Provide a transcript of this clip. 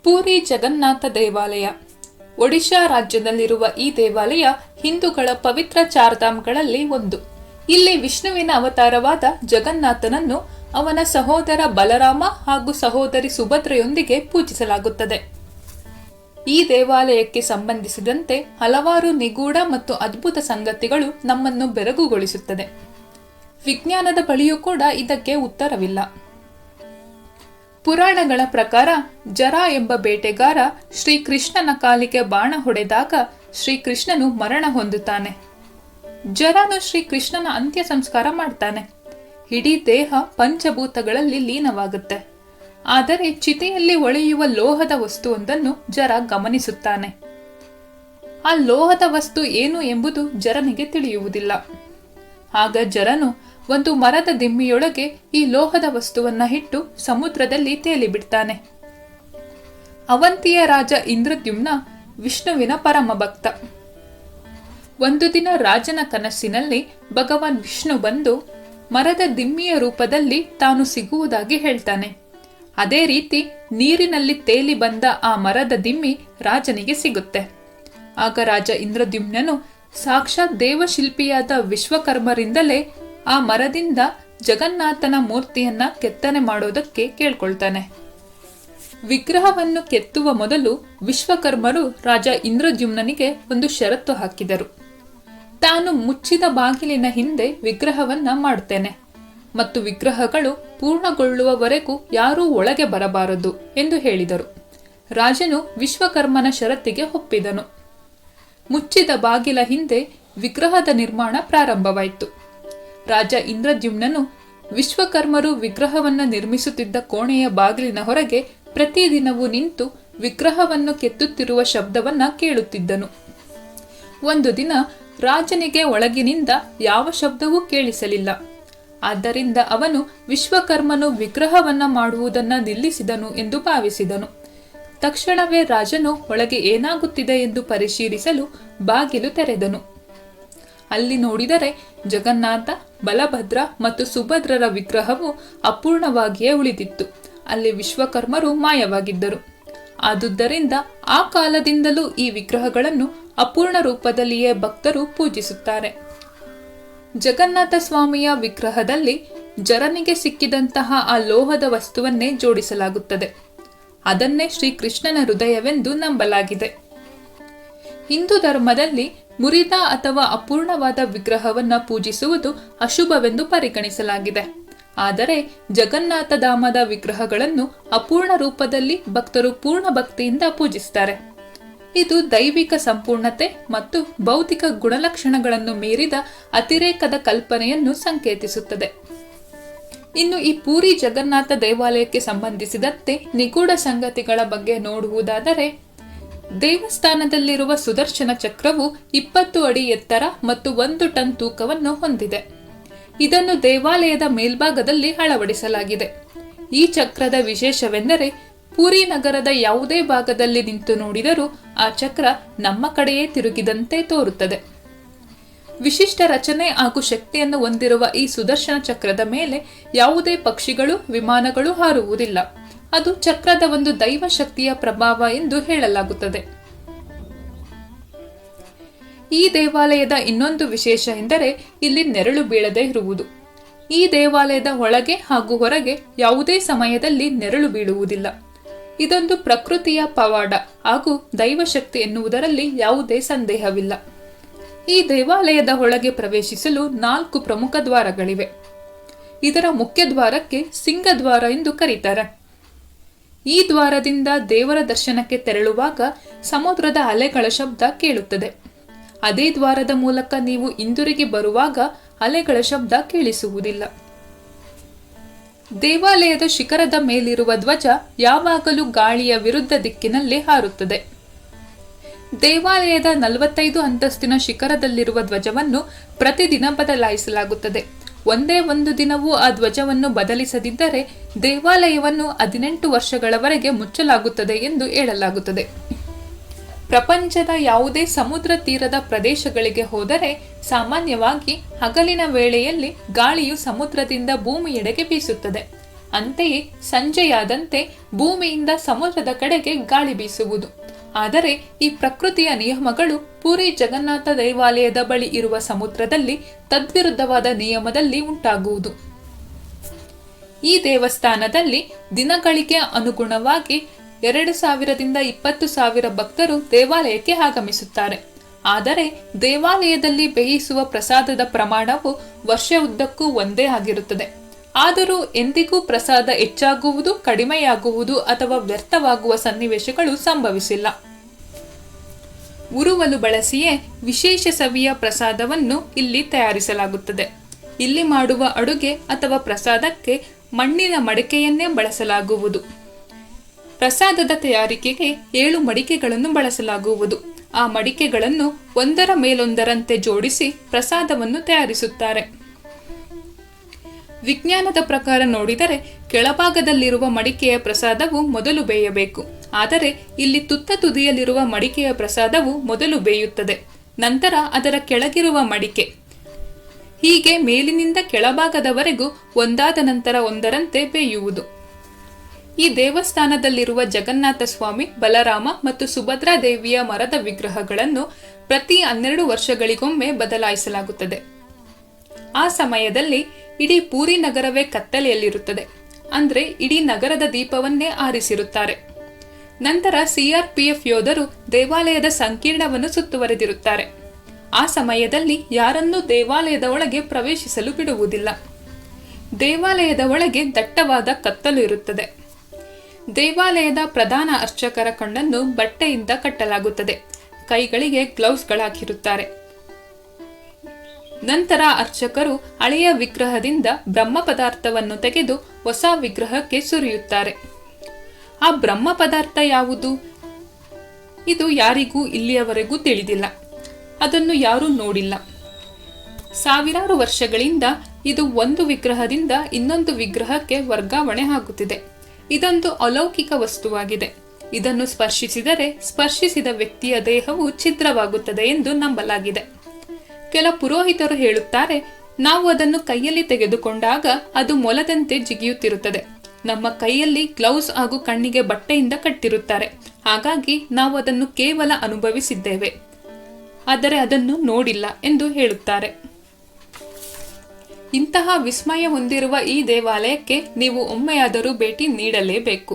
ಪೂರಿ ಜಗನ್ನಾಥ ದೇವಾಲಯ ಒಡಿಶಾ ರಾಜ್ಯದಲ್ಲಿರುವ ಈ ದೇವಾಲಯ ಹಿಂದೂಗಳ ಪವಿತ್ರ ಚಾರ್ಧಾಮ್ಗಳಲ್ಲಿ ಒಂದು. ಇಲ್ಲಿ ವಿಷ್ಣುವಿನ ಅವತಾರವಾದ ಜಗನ್ನಾಥನನ್ನು ಅವನ ಸಹೋದರ ಬಲರಾಮ ಹಾಗೂ ಸಹೋದರಿ ಸುಭದ್ರೆಯೊಂದಿಗೆ ಪೂಜಿಸಲಾಗುತ್ತದೆ. ಈ ದೇವಾಲಯಕ್ಕೆ ಸಂಬಂಧಿಸಿದಂತೆ ಹಲವಾರು ನಿಗೂಢ ಮತ್ತು ಅದ್ಭುತ ಸಂಗತಿಗಳು ನಮ್ಮನ್ನು ಬೆರಗುಗೊಳಿಸುತ್ತದೆ. ವಿಜ್ಞಾನದ ಬಳಿಯೂ ಕೂಡ ಇದಕ್ಕೆ ಉತ್ತರವಿಲ್ಲ. ಪುರಾಣಗಳ ಪ್ರಕಾರ ಜರ ಎಂಬ ಬೇಟೆಗಾರ ಶ್ರೀಕೃಷ್ಣನ ಕಾಲಿಗೆ ಬಾಣ ಹೊಡೆದಾಗ ಶ್ರೀಕೃಷ್ಣನು ಮರಣ ಹೊಂದುತ್ತಾನೆ. ಜರನು ಶ್ರೀಕೃಷ್ಣನ ಅಂತ್ಯ ಸಂಸ್ಕಾರ ಮಾಡ್ತಾನೆ. ಇಡೀ ದೇಹ ಪಂಚಭೂತಗಳಲ್ಲಿ ಲೀನವಾಗುತ್ತೆ. ಆದರೆ ಚಿತೆಯಲ್ಲಿ ಒಳೆಯುವ ಲೋಹದ ವಸ್ತುವೊಂದನ್ನು ಜರ ಗಮನಿಸುತ್ತಾನೆ. ಆ ಲೋಹದ ವಸ್ತು ಏನು ಎಂಬುದು ಜರನಿಗೆ ತಿಳಿಯುವುದಿಲ್ಲ. ಆಗ ಜರನು ಒಂದು ಮರದ ದಿಮ್ಮಿಯೊಳಗೆ ಈ ಲೋಹದ ವಸ್ತುವನ್ನ ಇಟ್ಟು ಸಮುದ್ರದಲ್ಲಿ ತೇಲಿಬಿಡ್ತಾನೆ. ಅವಂತಿಯ ರಾಜ ಇಂದ್ರದ್ಯುಮ್ನ ವಿಷ್ಣುವಿನ ಪರಮ ಭಕ್ತ. ಒಂದು ದಿನ ರಾಜನ ಕನಸಿನಲ್ಲಿ ಭಗವಾನ್ ವಿಷ್ಣು ಬಂದು ಮರದ ದಿಮ್ಮಿಯ ರೂಪದಲ್ಲಿ ತಾನು ಸಿಗುವುದಾಗಿ ಹೇಳ್ತಾನೆ. ಅದೇ ರೀತಿ ನೀರಿನಲ್ಲಿ ತೇಲಿ ಬಂದ ಆ ಮರದ ದಿಮ್ಮಿ ರಾಜನಿಗೆ ಸಿಗುತ್ತೆ. ಆಗ ರಾಜ ಇಂದ್ರದ್ಯುಮ್ನನು ಸಾಕ್ಷಾತ್ ದೇವಶಿಲ್ಪಿಯಾದ ವಿಶ್ವಕರ್ಮರಿಂದಲೇ ಆ ಮರದಿಂದ ಜಗನ್ನಾಥನ ಮೂರ್ತಿಯನ್ನ ಕೆತ್ತನೆ ಮಾಡೋದಕ್ಕೆ ಕೇಳ್ಕೊಳ್ತಾನೆ. ವಿಗ್ರಹವನ್ನು ಕೆತ್ತುವ ಮೊದಲು ವಿಶ್ವಕರ್ಮರು ರಾಜ ಇಂದ್ರದ್ಯುಮ್ನನಿಗೆ ಒಂದು ಷರತ್ತು ಹಾಕಿದರು. ತಾನು ಮುಚ್ಚಿದ ಬಾಗಿಲಿನ ಹಿಂದೆ ವಿಗ್ರಹವನ್ನ ಮಾಡುತ್ತೇನೆ ಮತ್ತು ವಿಗ್ರಹಗಳು ಪೂರ್ಣಗೊಳ್ಳುವವರೆಗೂ ಯಾರೂ ಒಳಗೆ ಬರಬಾರದು ಎಂದು ಹೇಳಿದರು. ರಾಜನು ವಿಶ್ವಕರ್ಮನ ಷರತ್ತಿಗೆ ಒಪ್ಪಿದನು. ಮುಚ್ಚಿದ ಬಾಗಿಲ ಹಿಂದೆ ವಿಗ್ರಹದ ನಿರ್ಮಾಣ ಪ್ರಾರಂಭವಾಯಿತು. ರಾಜ ಇಂದ್ರದ್ಯುಮ್ನನು ವಿಶ್ವಕರ್ಮರು ವಿಗ್ರಹವನ್ನು ನಿರ್ಮಿಸುತ್ತಿದ್ದ ಕೋಣೆಯ ಬಾಗಿಲಿನ ಹೊರಗೆ ಪ್ರತಿದಿನವೂ ನಿಂತು ವಿಗ್ರಹವನ್ನು ಕೆತ್ತುತ್ತಿರುವ ಶಬ್ದವನ್ನ ಕೇಳುತ್ತಿದ್ದನು. ಒಂದು ದಿನ ರಾಜನಿಗೆ ಒಳಗಿನಿಂದ ಯಾವ ಶಬ್ದವೂ ಕೇಳಿಸಲಿಲ್ಲ. ಆದ್ದರಿಂದ ಅವನು ವಿಶ್ವಕರ್ಮನು ವಿಗ್ರಹವನ್ನ ಮಾಡುವುದನ್ನು ನಿಲ್ಲಿಸಿದನು ಎಂದು ಭಾವಿಸಿದನು. ತಕ್ಷಣವೇ ರಾಜನು ಒಳಗೆ ಏನಾಗುತ್ತಿದೆ ಎಂದು ಪರಿಶೀಲಿಸಲು ಬಾಗಿಲು ತೆರೆದನು. ಅಲ್ಲಿ ನೋಡಿದರೆ ಜಗನ್ನಾಥ, ಬಲಭದ್ರ ಮತ್ತು ಸುಭದ್ರರ ವಿಗ್ರಹವು ಅಪೂರ್ಣವಾಗಿಯೇ ಉಳಿದಿತ್ತು. ಅಲ್ಲಿ ವಿಶ್ವಕರ್ಮರು ಮಾಯವಾಗಿದ್ದರು. ಆದುದರಿಂದ ಆ ಕಾಲದಿಂದಲೂ ಈ ವಿಗ್ರಹಗಳನ್ನು ಅಪೂರ್ಣ ರೂಪದಲ್ಲಿಯೇ ಭಕ್ತರು ಪೂಜಿಸುತ್ತಾರೆ. ಜಗನ್ನಾಥ ಸ್ವಾಮಿಯ ವಿಗ್ರಹದಲ್ಲಿ ಜರನಿಗೆ ಸಿಕ್ಕಿದಂತಹ ಆ ಲೋಹದ ವಸ್ತುವನ್ನೇ ಜೋಡಿಸಲಾಗುತ್ತದೆ. ಅದನ್ನೇ ಶ್ರೀಕೃಷ್ಣನ ಹೃದಯವೆಂದು ನಂಬಲಾಗಿದೆ. ಹಿಂದೂ ಧರ್ಮದಲ್ಲಿ ಮುರಿದ ಅಥವಾ ಅಪೂರ್ಣವಾದ ವಿಗ್ರಹವನ್ನ ಪೂಜಿಸುವುದು ಅಶುಭವೆಂದು ಪರಿಗಣಿಸಲಾಗಿದೆ. ಆದರೆ ಜಗನ್ನಾಥ ಧಾಮದ ವಿಗ್ರಹಗಳನ್ನು ಅಪೂರ್ಣ ರೂಪದಲ್ಲಿ ಭಕ್ತರು ಪೂರ್ಣ ಭಕ್ತಿಯಿಂದ ಪೂಜಿಸುತ್ತಾರೆ. ಇದು ದೈವಿಕ ಸಂಪೂರ್ಣತೆ ಮತ್ತು ಭೌತಿಕ ಗುಣಲಕ್ಷಣಗಳನ್ನು ಮೀರಿದ ಅತಿರೇಕದ ಕಲ್ಪನೆಯನ್ನು ಸಂಕೇತಿಸುತ್ತದೆ. ಇನ್ನು ಈ ಪೂರಿ ಜಗನ್ನಾಥ ದೇವಾಲಯಕ್ಕೆ ಸಂಬಂಧಿಸಿದಂತೆ ನಿಗೂಢ ಸಂಗತಿಗಳ ಬಗ್ಗೆ ನೋಡುವುದಾದರೆ, ದೇವಸ್ಥಾನದಲ್ಲಿರುವ ಸುದರ್ಶನ ಚಕ್ರವು 20 ಅಡಿ ಎತ್ತರ ಮತ್ತು 1 ಟನ್ ತೂಕವನ್ನು ಹೊಂದಿದೆ. ಇದನ್ನು ದೇವಾಲಯದ ಮೇಲ್ಭಾಗದಲ್ಲಿ ಅಳವಡಿಸಲಾಗಿದೆ. ಈ ಚಕ್ರದ ವಿಶೇಷವೆಂದರೆ ಪೂರಿ ನಗರದ ಯಾವುದೇ ಭಾಗದಲ್ಲಿ ನಿಂತು ನೋಡಿದರೂ ಆ ಚಕ್ರ ನಮ್ಮ ಕಡೆಯೇ ತಿರುಗಿದಂತೆ ತೋರುತ್ತದೆ. ವಿಶಿಷ್ಟ ರಚನೆ ಹಾಗೂ ಶಕ್ತಿಯನ್ನು ಹೊಂದಿರುವ ಈ ಸುದರ್ಶನ ಚಕ್ರದ ಮೇಲೆ ಯಾವುದೇ ಪಕ್ಷಿಗಳು, ವಿಮಾನಗಳು ಹಾರುವುದಿಲ್ಲ. ಅದು ಚಕ್ರದ ಒಂದು ದೈವ ಶಕ್ತಿಯ ಪ್ರಭಾವ ಎಂದು ಹೇಳಲಾಗುತ್ತದೆ. ಈ ದೇವಾಲಯದ ಇನ್ನೊಂದು ವಿಶೇಷ ಎಂದರೆ ಇಲ್ಲಿ ನೆರಳು ಬೀಳದೆ ಇರುವುದು. ಈ ದೇವಾಲಯದ ಒಳಗೆ ಹಾಗೂ ಹೊರಗೆ ಯಾವುದೇ ಸಮಯದಲ್ಲಿ ನೆರಳು ಬೀಳುವುದಿಲ್ಲ. ಇದೊಂದು ಪ್ರಕೃತಿಯ ಪವಾಡ ಹಾಗೂ ದೈವಶಕ್ತಿ ಎನ್ನುವುದರಲ್ಲಿ ಯಾವುದೇ ಸಂದೇಹವಿಲ್ಲ. ಈ ದೇವಾಲಯದ ಒಳಗೆ ಪ್ರವೇಶಿಸಲು 4 ಪ್ರಮುಖ ದ್ವಾರಗಳಿವೆ. ಇದರ ಮುಖ್ಯ ದ್ವಾರಕ್ಕೆ ಸಿಂಹದ್ವಾರ ಎಂದು ಕರೀತಾರೆ. ಈ ದ್ವಾರದಿಂದ ದೇವರ ದರ್ಶನಕ್ಕೆ ತೆರಳುವಾಗ ಸಮುದ್ರದ ಅಲೆಗಳ ಶಬ್ದ ಕೇಳುತ್ತದೆ. ಅದೇ ದ್ವಾರದ ಮೂಲಕ ನೀವು ಹಿಂದಿರುಗಿ ಬರುವಾಗ ಅಲೆಗಳ ಶಬ್ದ ಕೇಳಿಸುವುದಿಲ್ಲ. ದೇವಾಲಯದ ಶಿಖರದ ಮೇಲಿರುವ ಧ್ವಜ ಯಾವಾಗಲೂ ಗಾಳಿಯ ವಿರುದ್ಧ ದಿಕ್ಕಿನಲ್ಲಿ ಹಾರುತ್ತದೆ. ದೇವಾಲಯದ 45 ಅಂತಸ್ತಿನ ಶಿಖರದಲ್ಲಿರುವ ಧ್ವಜವನ್ನು ಪ್ರತಿದಿನ ಬದಲಾಯಿಸಲಾಗುತ್ತದೆ. ಒಂದೇ ಒಂದು ದಿನವೂ ಆ ಧ್ವಜವನ್ನು ಬದಲಿಸದಿದ್ದರೆ ದೇವಾಲಯವನ್ನು 18 ವರ್ಷಗಳವರೆಗೆ ಮುಚ್ಚಲಾಗುತ್ತದೆ ಎಂದು ಹೇಳಲಾಗುತ್ತದೆ. ಪ್ರಪಂಚದ ಯಾವುದೇ ಸಮುದ್ರ ತೀರದ ಪ್ರದೇಶಗಳಿಗೆ ಹೋದರೆ ಸಾಮಾನ್ಯವಾಗಿ ಹಗಲಿನ ವೇಳೆಯಲ್ಲಿ ಗಾಳಿಯು ಸಮುದ್ರದಿಂದ ಭೂಮಿಯೆಡೆಗೆ ಬೀಸುತ್ತದೆ. ಅಂತೆಯೇ ಸಂಜೆಯಾದಂತೆ ಭೂಮಿಯಿಂದ ಸಮುದ್ರದ ಕಡೆಗೆ ಗಾಳಿ ಬೀಸುವುದು. ಆದರೆ ಈ ಪ್ರಕೃತಿಯ ನಿಯಮಗಳು ಪುರಿ ಜಗನ್ನಾಥ ದೇವಾಲಯದ ಬಳಿ ಇರುವ ಸಮುದ್ರದಲ್ಲಿ ತದ್ವಿರುದ್ಧವಾದ ನಿಯಮದಲ್ಲಿ ಉಂಟಾಗುವುದು. ಈ ದೇವಸ್ಥಾನದಲ್ಲಿ ದಿನಗಳಿಗೆ ಅನುಗುಣವಾಗಿ 2,000ರಿಂದ 20,000 ಭಕ್ತರು ದೇವಾಲಯಕ್ಕೆ ಆಗಮಿಸುತ್ತಾರೆ. ಆದರೆ ದೇವಾಲಯದಲ್ಲಿ ಬೇಯಿಸುವ ಪ್ರಸಾದದ ಪ್ರಮಾಣವು ವರ್ಷ ಉದ್ದಕ್ಕೂ ಒಂದೇ ಆಗಿರುತ್ತದೆ. ಆದರೂ ಎಂದಿಗೂ ಪ್ರಸಾದ ಹೆಚ್ಚಾಗುವುದು, ಕಡಿಮೆಯಾಗುವುದು ಅಥವಾ ವ್ಯರ್ಥವಾಗುವ ಸನ್ನಿವೇಶಗಳು ಸಂಭವಿಸಿಲ್ಲ. ಉರುವಲು ಬಳಸಿಯೇ ವಿಶೇಷ ಸವಿಯ ಪ್ರಸಾದವನ್ನು ಇಲ್ಲಿ ತಯಾರಿಸಲಾಗುತ್ತದೆ. ಇಲ್ಲಿ ಮಾಡುವ ಅಡುಗೆ ಅಥವಾ ಪ್ರಸಾದಕ್ಕೆ ಮಣ್ಣಿನ ಮಡಿಕೆಯನ್ನೇ ಬಳಸಲಾಗುವುದು. ಪ್ರಸಾದದ ತಯಾರಿಕೆಗೆ 7 ಮಡಿಕೆಗಳನ್ನು ಬಳಸಲಾಗುವುದು. ಆ ಮಡಿಕೆಗಳನ್ನು ಒಂದರ ಮೇಲೊಂದರಂತೆ ಜೋಡಿಸಿ ಪ್ರಸಾದವನ್ನು ತಯಾರಿಸುತ್ತಾರೆ. ವಿಜ್ಞಾನದ ಪ್ರಕಾರ ನೋಡಿದರೆ ಕೆಳಭಾಗದಲ್ಲಿರುವ ಮಡಿಕೆಯ ಪ್ರಸಾದವು ಮೊದಲು ಬೇಯಬೇಕು. ಆದರೆ ಇಲ್ಲಿ ತುತ್ತ ತುದಿಯಲ್ಲಿರುವ ಮಡಿಕೆಯ ಪ್ರಸಾದವು ಮೊದಲು ಬೇಯುತ್ತದೆ, ನಂತರ ಅದರ ಕೆಳಗಿರುವ ಮಡಿಕೆ, ಹೀಗೆ ಮೇಲಿನಿಂದ ಕೆಳಭಾಗದವರೆಗೂ ಒಂದಾದ ನಂತರ ಒಂದರಂತೆ ಬೇಯುವುದು. ಈ ದೇವಸ್ಥಾನದಲ್ಲಿರುವ ಜಗನ್ನಾಥ ಸ್ವಾಮಿ, ಬಲರಾಮ ಮತ್ತು ಸುಭದ್ರಾ ದೇವಿಯ ಮರದ ವಿಗ್ರಹಗಳನ್ನು ಪ್ರತಿ 12 ವರ್ಷಗಳಿಗೊಮ್ಮೆ ಬದಲಾಯಿಸಲಾಗುತ್ತದೆ. ಆ ಸಮಯದಲ್ಲಿ ಇಡೀ ಪೂರಿ ನಗರವೇ ಕತ್ತಲೆಯಲ್ಲಿರುತ್ತದೆ. ಅಂದ್ರೆ ಇಡೀ ನಗರದ ದೀಪವನ್ನೇ ಆರಿಸಿರುತ್ತಾರೆ. ನಂತರ CRPF ಯೋಧರು ದೇವಾಲಯದ ಸಂಕೀರ್ಣವನ್ನು ಸುತ್ತುವರೆದಿರುತ್ತಾರೆ. ಆ ಸಮಯದಲ್ಲಿ ಯಾರನ್ನೂ ದೇವಾಲಯದ ಒಳಗೆ ಪ್ರವೇಶಿಸಲು ಬಿಡುವುದಿಲ್ಲ. ದೇವಾಲಯದ ಒಳಗೆ ದಟ್ಟವಾದ ಕತ್ತಲು ಇರುತ್ತದೆ. ದೇವಾಲಯದ ಪ್ರಧಾನ ಅರ್ಚಕರ ಕಣ್ಣನ್ನು ಬಟ್ಟೆಯಿಂದ ಕಟ್ಟಲಾಗುತ್ತದೆ. ಕೈಗಳಿಗೆ ಗ್ಲೌಸ್ಗಳಾಕಿರುತ್ತಾರೆ. ನಂತರ ಅರ್ಚಕರು ಹಳೆಯ ವಿಗ್ರಹದಿಂದ ಬ್ರಹ್ಮ ಪದಾರ್ಥವನ್ನು ತೆಗೆದು ಹೊಸ ವಿಗ್ರಹಕ್ಕೆ ಸುರಿಯುತ್ತಾರೆ. ಆ ಬ್ರಹ್ಮ ಪದಾರ್ಥ ಯಾವುದು? ಇದು ಯಾರಿಗೂ ಇಲ್ಲಿಯವರೆಗೂ ತಿಳಿದಿಲ್ಲ. ಅದನ್ನು ಯಾರೂ ನೋಡಿಲ್ಲ. ಸಾವಿರಾರು ವರ್ಷಗಳಿಂದ ಇದು ಒಂದು ವಿಗ್ರಹದಿಂದ ಇನ್ನೊಂದು ವಿಗ್ರಹಕ್ಕೆ ವರ್ಗಾವಣೆ ಆಗುತ್ತಿದೆ. ಇದೊಂದು ಅಲೌಕಿಕ ವಸ್ತುವಾಗಿದೆ. ಇದನ್ನು ಸ್ಪರ್ಶಿಸಿದರೆ ಸ್ಪರ್ಶಿಸಿದ ವ್ಯಕ್ತಿಯ ದೇಹವು ಛಿದ್ರವಾಗುತ್ತದೆ ಎಂದು ನಂಬಲಾಗಿದೆ. ಕೆಲ ಪುರೋಹಿತರು ಹೇಳುತ್ತಾರೆ, ನಾವು ಅದನ್ನು ಕೈಯಲ್ಲಿ ತೆಗೆದುಕೊಂಡಾಗ ಅದು ಮೊಲದಂತೆ ಜಿಗಿಯುತ್ತಿರುತ್ತದೆ. ನಮ್ಮ ಕೈಯಲ್ಲಿ ಗ್ಲೌಸ್ ಹಾಗೂ ಕಣ್ಣಿಗೆ ಬಟ್ಟೆಯಿಂದ ಕಟ್ಟಿರುತ್ತಾರೆ. ಹಾಗಾಗಿ ನಾವು ಅದನ್ನು ಕೇವಲ ಅನುಭವಿಸಿದ್ದೇವೆ, ಆದರೆ ಅದನ್ನು ನೋಡಿಲ್ಲ ಎಂದು ಹೇಳುತ್ತಾರೆ. ಇಂತಹ ವಿಸ್ಮಯ ಹೊಂದಿರುವ ಈ ದೇವಾಲಯಕ್ಕೆ ನೀವು ಒಮ್ಮೆಯಾದರೂ ಭೇಟಿ ನೀಡಲೇಬೇಕು.